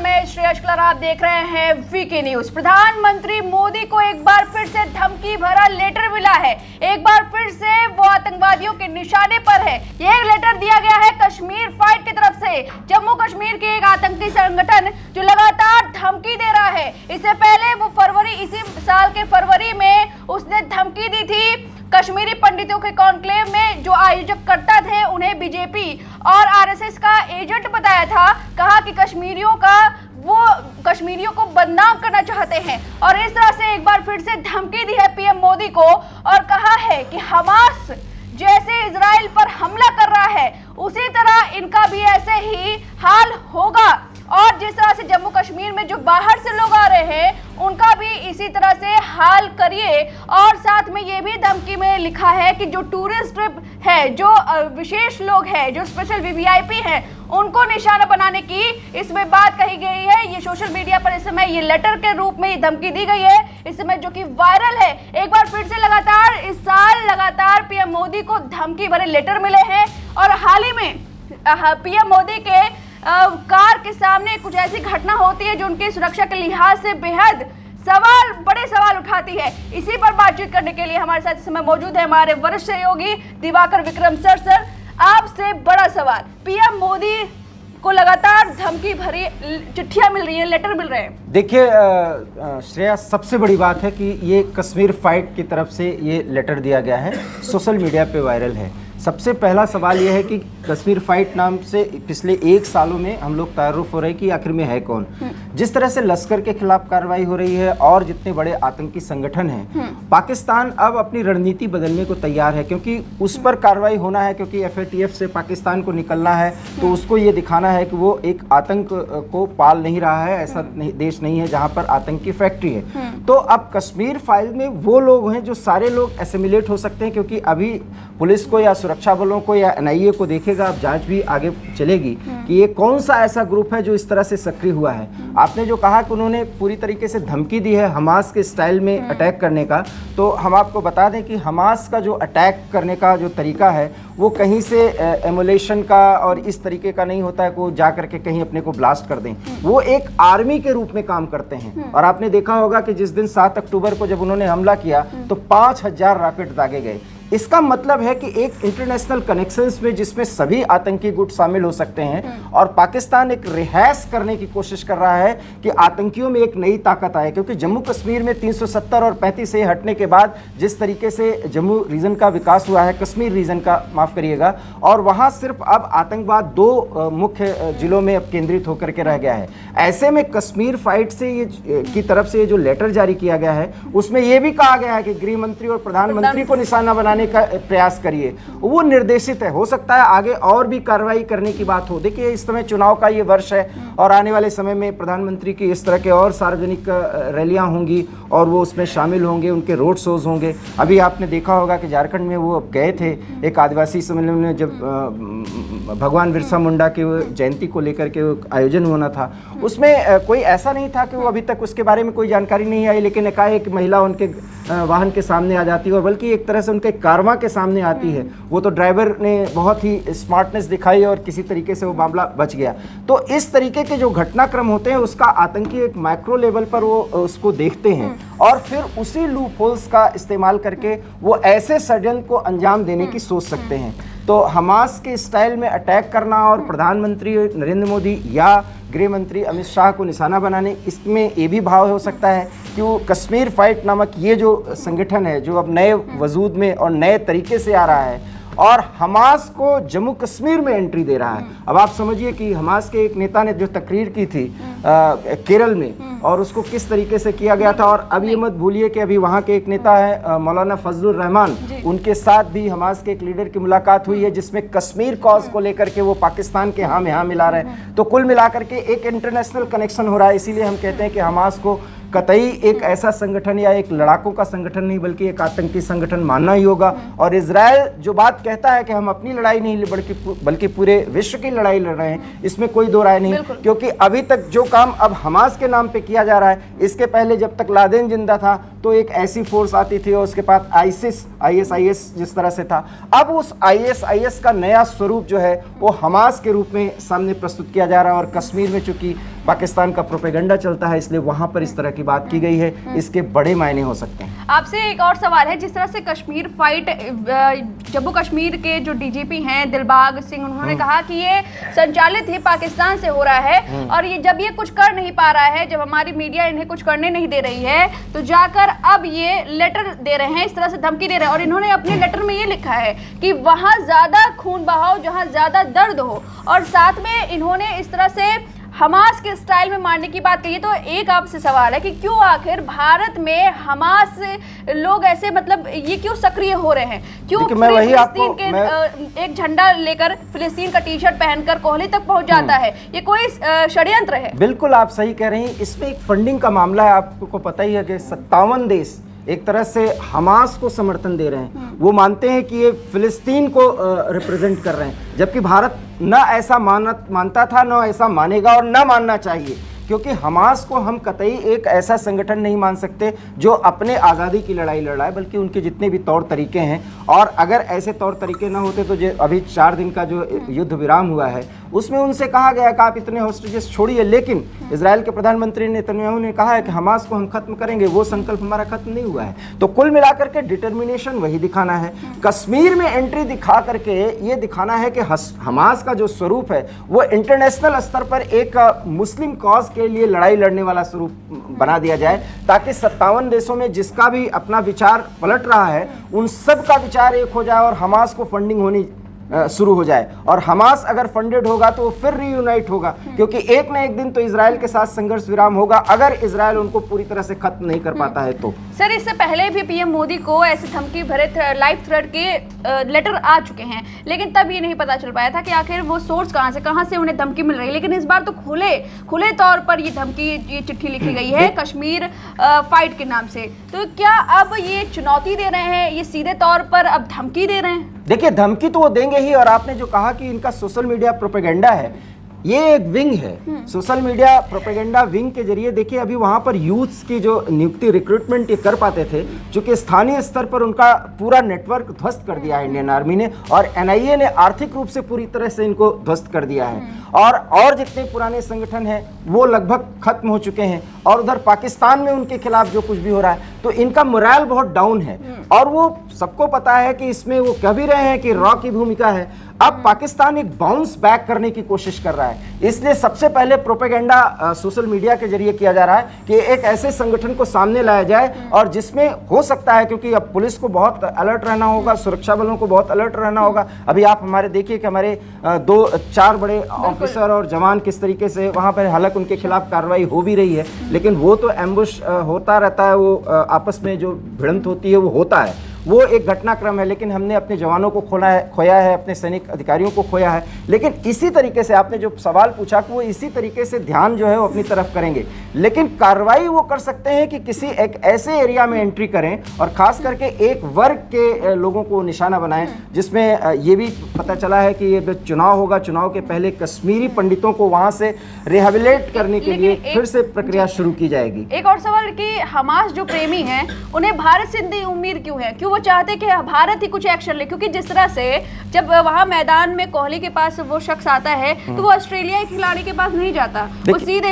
मैं श्रेयस कलर, आप देख रहे हैं वीके न्यूज। प्रधानमंत्री मोदी को एक बार फिर से धमकी भरा लेटर मिला है। एक बार फिर से वो आतंकवादियों के निशाने पर है। ये लेटर दिया गया है कश्मीर फाइट की तरफ से। जम्मू कश्मीर के एक आतंकी संगठन जो लगातार धमकी दे रहा है। इससे पहले वो इसी साल के फरवरी में उसने धमकी दी थी कश्मीरी पंडितों के कॉन्क्लेव में। जो आयोजक करता थे उन्हें बीजेपी और आरएसएस का एजेंट बताया था। कहा कि कश्मीरियों को बदनाम करना चाहते हैं और इस तरह से एक बार फिर से धमकी दी है पीएम मोदी को और कहा है कि हमास जैसे इजराइल पर हमला कर रहा है उसी तरह इनका भी ऐसे ही हाल होगा। और जिस तरह से जम्मू कश्मीर में जो बाहर से लोग आ रहे हैं उनका भी इसी तरह से हाल करिए। और साथ में ये भी धमकी में लिखा है कि जो टूरिस्ट है, जो विशेष लोग हैं, जो स्पेशल वीवीआईपी हैं, उनको निशाना बनाने की इसमें बात कही गई है। ये सोशल मीडिया पर इस समय ये लेटर के रूप में ये धमकी दी गई है इस समय, जो कि वायरल है। एक बार फिर से इस साल लगातार पीएम मोदी को धमकी भरे लेटर मिले हैं और हाल ही में पीएम मोदी के कार के सामने कुछ ऐसी घटना होती है जो उनकी सुरक्षा के लिहाज से बेहद बड़े सवाल उठाती है। इसी पर बातचीत करने के लिए हमारे साथ इस समय मौजूद है हमारे वरिष्ठ सहयोगी दिवाकर विक्रम सर, आपसे बड़ा सवाल, पीएम मोदी को लगातार धमकी भरी चिट्ठियां मिल रही है, लेटर मिल रहे हैं। देखिए श्रेया, सबसे बड़ी बात है कि ये कश्मीर फाइट की तरफ से ये लेटर दिया गया है, सोशल मीडिया पे वायरल है। सबसे पहला सवाल ये है कि कश्मीर फाइट नाम से पिछले 1 सालों में हम लोग तारुफ हो रहे हैं कि आखिर में है कौन। जिस तरह से लश्कर के खिलाफ कार्रवाई हो रही है और जितने बड़े आतंकी संगठन हैं, पाकिस्तान अब अपनी रणनीति बदलने को तैयार है क्योंकि उस पर कार्रवाई होना है, क्योंकि FATF से पाकिस्तान को निकलना है तो उसको ये दिखाना है कि वो एक आतंक को पाल नहीं रहा है, ऐसा देश नहीं है जहाँ पर आतंक की फैक्ट्री है। तो अब कश्मीर फाइल में वो लोग हैं जो सारे लोग एसिमिलेट हो सकते हैं, क्योंकि अभी पुलिस को या सुरक्षा बलों को या NIA को देखेगा, अब जांच भी आगे चलेगी कि ये कौन सा ऐसा ग्रुप है जो इस तरह से सक्रिय हुआ है। आपने जो कहा कि उन्होंने पूरी तरीके से धमकी दी है हमास के स्टाइल में अटैक करने का, तो हम आपको बता दें कि हमास का जो अटैक करने का जो तरीका है वो कहीं से एमुलेशन का और इस तरीके का नहीं होता है कि वो जा करके कहीं अपने को ब्लास्ट कर दें। वो एक आर्मी के रूप में काम करते हैं। और आपने देखा होगा कि जिस दिन 7 अक्टूबर को जब उन्होंने हमला किया तो 5000 रॉकेट दागे गए। इसका मतलब है कि एक इंटरनेशनल कनेक्शंस में जिसमें सभी आतंकी गुट शामिल हो सकते हैं और पाकिस्तान एक रिहाइश करने की कोशिश कर रहा है कि आतंकियों में एक नई ताकत आए, क्योंकि जम्मू कश्मीर में 370 और 35 से हटने के बाद जिस तरीके से जम्मू रीजन का विकास हुआ है, कश्मीर रीजन का माफ करिएगा, और वहां सिर्फ अब आतंकवाद 2 मुख्य जिलों में अब केंद्रित होकर के रह गया है। ऐसे में कश्मीर फाइट से की तरफ से जो लेटर जारी किया गया है उसमें यह भी कहा गया है कि गृह मंत्री और प्रधानमंत्री को निशाना बनाने का प्रयास करिए। वो निर्देशित है, हो सकता है आगे और भी कार्रवाई करने की बात हो। देखिए इस समय चुनाव का ये वर्ष है और आने वाले समय में प्रधानमंत्री की इस तरह के और सार्वजनिक रैलियां होंगी और वो उसमें शामिल होंगे, उनके रोड शोज होंगे। अभी आपने देखा होगा कि झारखंड में वो गए थे एक आदिवासी सम्मेलन में, जब भगवान बिरसा मुंडा के जयंती को लेकर के आयोजन होना था, उसमें कोई ऐसा नहीं था कि वो अभी तक उसके बारे में कोई जानकारी नहीं आई, लेकिन एकाएक महिला उनके वाहन के सामने आ जाती है और बल्कि एक तरह से उनके कारवां के सामने आती है। वो तो ड्राइवर ने बहुत ही स्मार्टनेस दिखाई और किसी तरीके से वो मामला बच गया। तो इस तरीके के जो घटनाक्रम होते हैं उसका आतंकी एक माइक्रो लेवल पर वो उसको देखते हैं और फिर उसी लूप होल्स का इस्तेमाल करके वो ऐसे षड्यंत्र को अंजाम देने की सोच सकते हैं। तो हमास के स्टाइल में अटैक करना और प्रधानमंत्री नरेंद्र मोदी या गृह मंत्री अमित शाह को निशाना बनाने, इसमें ये भी भाव हो सकता है कि वो कश्मीर फाइट नामक ये जो संगठन है जो अब नए वजूद में और नए तरीके से आ रहा है और हमास को जम्मू कश्मीर में एंट्री दे रहा है। अब आप समझिए कि हमास के एक नेता ने जो तकरीर की थी केरल में और उसको किस तरीके से किया गया था, और अब ये मत भूलिए कि अभी वहाँ के एक नेता है मौलाना फजलुर रहमान, उनके साथ भी हमास के एक लीडर की मुलाकात हुई है जिसमें कश्मीर कॉज को लेकर के वो पाकिस्तान के हाँ में हाँ मिला रहे हैं। तो कुल मिलाकर के एक इंटरनेशनल कनेक्शन हो रहा है। इसीलिए हम कहते हैं कि हमास को कतई एक ऐसा संगठन या एक लड़ाकों का संगठन नहीं बल्कि एक आतंकी संगठन मानना ही होगा। और इजराइल जो बात कहता है कि हम अपनी लड़ाई नहीं बल्कि पूरे विश्व की लड़ाई लड़ रहे हैं, इसमें कोई दो राय नहीं, क्योंकि अभी तक जो काम अब हमास के नाम पे किया जा रहा है, इसके पहले जब तक लादेन जिंदा था तो एक ऐसी फोर्स आती थी और उसके बाद ISIS जिस तरह से था, अब उस ISIS का नया स्वरूप जो है वो हमास के रूप में सामने प्रस्तुत किया जा रहा है। और कश्मीर में चूंकि पाकिस्तान का प्रोपेगेंडा चलता है, इसलिए वहां पर इस तरह की बात की गई है। इसके बड़े मायने हो सकते हैं। आपसे एक और सवाल है, जिस तरह से कश्मीर फाइट, जम्मू कश्मीर के जो डीजीपी हैं दिलबाग सिंह, उन्होंने कहा कि ये संचालित ही पाकिस्तान से हो रहा है और ये जब ये कुछ कर नहीं पा रहा है, जब हमारी मीडिया इन्हें कुछ करने नहीं दे रही है, तो जाकर अब ये लेटर दे रहे हैं, इस तरह से धमकी दे रहे हैं। और इन्होंने अपने लेटर में ये लिखा है कि वहां ज्यादा खून बहाओ जहां ज्यादा दर्द हो, और साथ में इन्होंने इस तरह से हमास के स्टाइल में मारने की बात कही। तो एक आपसे सवाल है कि क्यों आखिर भारत में हमास लोग ऐसे, मतलब ये क्यों सक्रिय हो रहे हैं? क्यों फिलिस्तीन के एक झंडा लेकर, फिलिस्तीन का टी शर्ट पहनकर कोहली तक पहुंच जाता है? ये कोई षड्यंत्र है? बिल्कुल आप सही कह रही हैं। इसमें एक फंडिंग का मामला है। आपको पता ही है कि 57 देश एक तरह से हमास को समर्थन दे रहे हैं। वो मानते हैं कि ये फिलिस्तीन को रिप्रेजेंट कर रहे हैं, जबकि भारत ना ऐसा मानता था, ना ऐसा मानेगा और ना मानना चाहिए, क्योंकि हमास को हम कतई एक ऐसा संगठन नहीं मान सकते जो अपने आज़ादी की लड़ाई लड़ रहा है, बल्कि उनके जितने भी तौर तरीके हैं, और अगर ऐसे तौर तरीके ना होते तो जो अभी 4 दिन का जो युद्ध विराम हुआ है उसमें उनसे कहा गया कि आप इतने हॉस्टेजेस छोड़िए, लेकिन इजराइल के प्रधानमंत्री नेतन्याहू ने कहा है कि हमास को हम खत्म करेंगे। वो संकल्प हमारा खत्म नहीं हुआ है। तो कुल मिलाकर के डिटर्मिनेशन वही दिखाना है। कश्मीर में एंट्री दिखा करके ये दिखाना है कि हमास का जो स्वरूप है वो इंटरनेशनल स्तर पर एक मुस्लिम कॉज के लिए लड़ाई लड़ने वाला स्वरूप बना दिया जाए, ताकि 57 देशों में जिसका भी अपना विचार पलट रहा है उन सब का विचार एक हो जाए और हमास को फंडिंग होनी शुरू हो जाए। और हमास अगर फंडेड होगा तो फिर रीयूनाइट होगा, क्योंकि एक ना एक दिन तो इजराइल के साथ संघर्ष विराम होगा, अगर इजराइल उनको पूरी तरह से खत्म नहीं कर पाता है तो। सर, इससे पहले भी पीएम मोदी को ऐसे धमकी भरे लाइफ थ्रेट के लेटर आ चुके हैं, लेकिन तब ये नहीं पता चल पाया था कि आखिर वो सोर्स कहाँ से उन्हें धमकी मिल रही है। लेकिन इस बार तो खुले तौर पर ये धमकी, ये चिट्ठी लिखी गई है कश्मीर फाइट के नाम से। तो क्या अब ये चुनौती दे रहे हैं, ये सीधे तौर पर अब धमकी दे रहे हैं? देखिए, धमकी तो वो देंगे ही। और आपने जो कहा कि इनका सोशल मीडिया प्रोपेगेंडा है, ये एक विंग है, सोशल मीडिया प्रोपेगेंडा विंग के जरिए। देखिए, अभी वहां पर यूथ्स की जो नियुक्ति, रिक्रूटमेंट ये कर पाते थे, चूंकि स्थानीय स्तर पर उनका पूरा नेटवर्क ध्वस्त कर दिया है इंडियन आर्मी ने, और एनआईए ने आर्थिक रूप से पूरी तरह से इनको ध्वस्त कर दिया है। और जितने पुराने संगठन हैं वो लगभग खत्म हो चुके हैं, और उधर पाकिस्तान में उनके खिलाफ जो कुछ भी हो रहा है, तो इनका मोरल बहुत डाउन है। और वो सबको पता है कि इसमें वो कह भी रहे हैं कि रॉ की भूमिका है। अब पाकिस्तान एक बाउंस बैक करने की कोशिश कर रहा है, इसलिए सबसे पहले प्रोपेगेंडा सोशल मीडिया के जरिए किया जा रहा है कि एक ऐसे संगठन को सामने लाया जाए, और जिसमें हो सकता है, क्योंकि अब पुलिस को बहुत अलर्ट रहना होगा, सुरक्षा बलों को बहुत अलर्ट रहना होगा। अभी आप हमारे देखिए कि हमारे 2-4 बड़े ऑफिसर और जवान किस तरीके से वहां पर, हालांकि उनके खिलाफ कार्रवाई हो भी रही है, लेकिन वो तो एम्बुश होता रहता है, वो आपस में जो भिड़ंत होती है वो होता है, वो एक घटनाक्रम है। लेकिन हमने अपने जवानों को खोया है, अपने सैनिक अधिकारियों को खोया है। लेकिन इसी तरीके से आपने जो सवाल पूछा कि वो इसी तरीके से ध्यान जो है वो अपनी तरफ करेंगे, लेकिन कार्रवाई वो कर सकते हैं कि किसी एक ऐसे एरिया में एंट्री करें, और खास करके एक वर्ग के लोगों को निशाना बनाएं, जिसमें ये भी पता चला है कि ये चुनाव होगा, चुनाव के पहले कश्मीरी पंडितों को वहां से रिहेबिलिटेट करने के लिए फिर से प्रक्रिया शुरू की जाएगी। एक और सवाल कि हमास जो प्रेमी हैं उन्हें भारत से इतनी उम्मीद क्यों है? क्यों वो चाहते कि भारत ही कुछ एक्शन ले? क्योंकि जिस तरह से जब वहां मैदान में कोहली के पास वो शख्स आता है तो वो ऑस्ट्रेलियाई खिलाड़ी के पास नहीं जाता, वो सीधे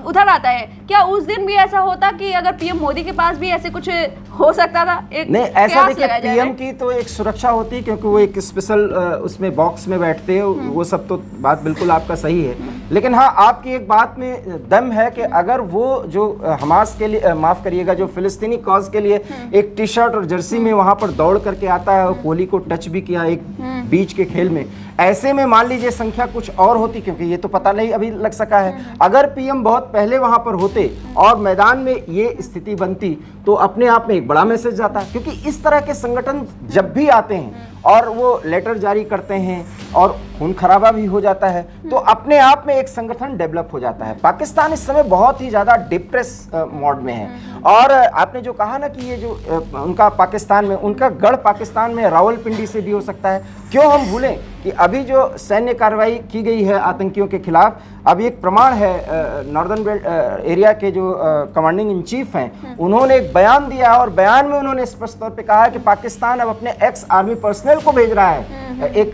उधर आता है। क्या उस दिन भी ऐसा होता कि अगर पीएम मोदी के पास भी ऐसे कुछ हो सकता था? नहीं, ऐसा देखिए, पीएम की तो एक सुरक्षा होती है, क्योंकि वो एक स्पेशल उसमें बॉक्स में बैठते हैं, वो सब तो बात बिल्कुल आपका सही है। लेकिन हाँ, आपकी एक बात में दम है कि अगर वो जो हमास के लिए, माफ करिएगा, जो फिलिस्तीनी कॉज के लिए एक टी शर्ट और जर्सी में वहां पर दौड़ करके आता है, और कोहली को टच भी किया एक बीच के खेल में, ऐसे में मान लीजिए संख्या कुछ और होती, क्योंकि ये तो पता नहीं अभी लग सका है। अगर पीएम बहुत पहले वहां पर होते और मैदान में ये स्थिति बनती तो अपने आप में एक बड़ा मैसेज जाता, क्योंकि इस तरह के संगठन जब भी आते हैं और वो लेटर जारी करते हैं और खून खराबा भी हो जाता है, तो अपने आप में एक संगठन डेवलप हो जाता है। पाकिस्तान इस समय बहुत ही ज़्यादा डिप्रेस मोड में है। और आपने जो कहा ना कि ये जो उनका पाकिस्तान में, उनका गढ़ पाकिस्तान में रावलपिंडी से भी हो सकता है। क्यों हम भूलें कि अभी जो सैन्य कार्रवाई की गई है आतंकियों के खिलाफ, अभी एक प्रमाण है, नॉर्दर्न बेल्ट एरिया के जो कमांडिंग इन चीफ हैं, उन्होंने एक बयान दिया, और बयान में उन्होंने स्पष्ट तौर पे कहा है कि पाकिस्तान अब अपने एक्स आर्मी पर्सनल इसराइल को भेज रहा है एक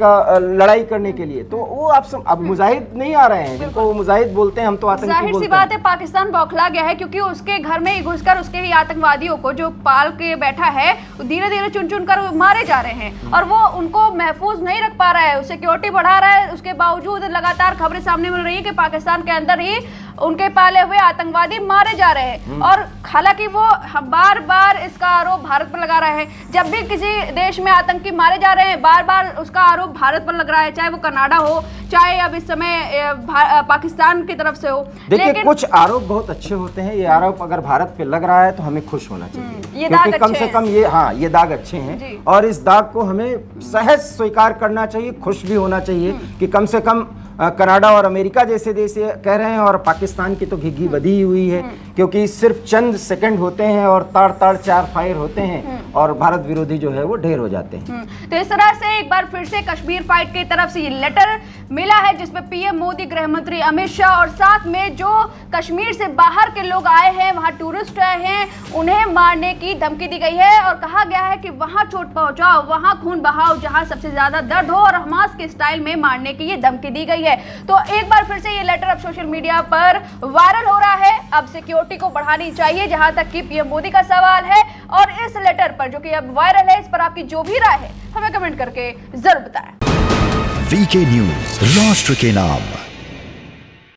लड़ाई करने के लिए। तो वो आप अब मुजाहिद नहीं आ रहे हैं, जिनको वो मुजाहिद बोलते हैं, हम तो आतंकी बोलते हैं। जाहिर सी बात है पाकिस्तान बौखला गया है, क्योंकि उसके घर में ही घुसकर उसके ही आतंकवादियों को जो पाल के बैठा है धीरे धीरे चुन चुन कर मारे जा रहे हैं, और वो उनको महफूज नहीं रख पा रहा है, सिक्योरिटी बढ़ा रहा है। उसके बावजूद लगातार खबरें सामने मिल रही है कि पाकिस्तान के अंदर ही उनके पाले हुए आतंकवादी मारे जा रहे हैं। और हालांकि वो बार बार इसका आरोप भारत पर लगा रहे हैं। जब भी किसी देश में आतंकी मारे जा रहे हैं, बार बार उसका आरोप भारत पर लग रहा है, चाहे वो कनाडा हो, चाहे अब इस समय पाकिस्तान की तरफ से हो। देखिए, कुछ आरोप बहुत अच्छे होते हैं। ये आरोप अगर भारत पे लग रहा है तो हमें खुश होना चाहिए, ये दाग क्योंकि कम से कम ये दाग अच्छे हैं, और इस दाग को हमें सहज स्वीकार करना चाहिए, खुश भी होना चाहिए कि कम से कम कनाडा और अमेरिका जैसे देश कह रहे हैं, और पाकिस्तान की तो घिघी बधी हुई है, क्योंकि सिर्फ चंद सेकंड होते हैं और ताड़ ताड़ 4 फायर होते हैं और भारत विरोधी जो है वो ढेर हो जाते हैं। तो इस तरह से एक बार फिर से कश्मीर फाइट की तरफ से ये लेटर मिला है, जिसमें पीएम मोदी, गृह मंत्री अमित शाह और साथ में जो कश्मीर से बाहर के लोग आए हैं, वहां टूरिस्ट आए हैं, उन्हें मारने की धमकी दी गई है, और कहा गया है कि वहां चोट पहुंचाओ, वहां खून बहाओ, जहां सबसे ज्यादा दर्द हो, और हमास के स्टाइल में मारने की ये धमकी दी गई है। तो एक बार फिर से ये लेटर अब सोशल मीडिया पर वायरल हो रहा है। अब सिक्योरिटी को बढ़ानी चाहिए, जहां तक कि पीएम मोदी का सवाल है, और इस लेटर पर जो कि अब वायरल है, इस पर आपकी जो भी राय है हमें कमेंट करके जरूर बताएं। वीके न्यूज, राष्ट्र के नाम।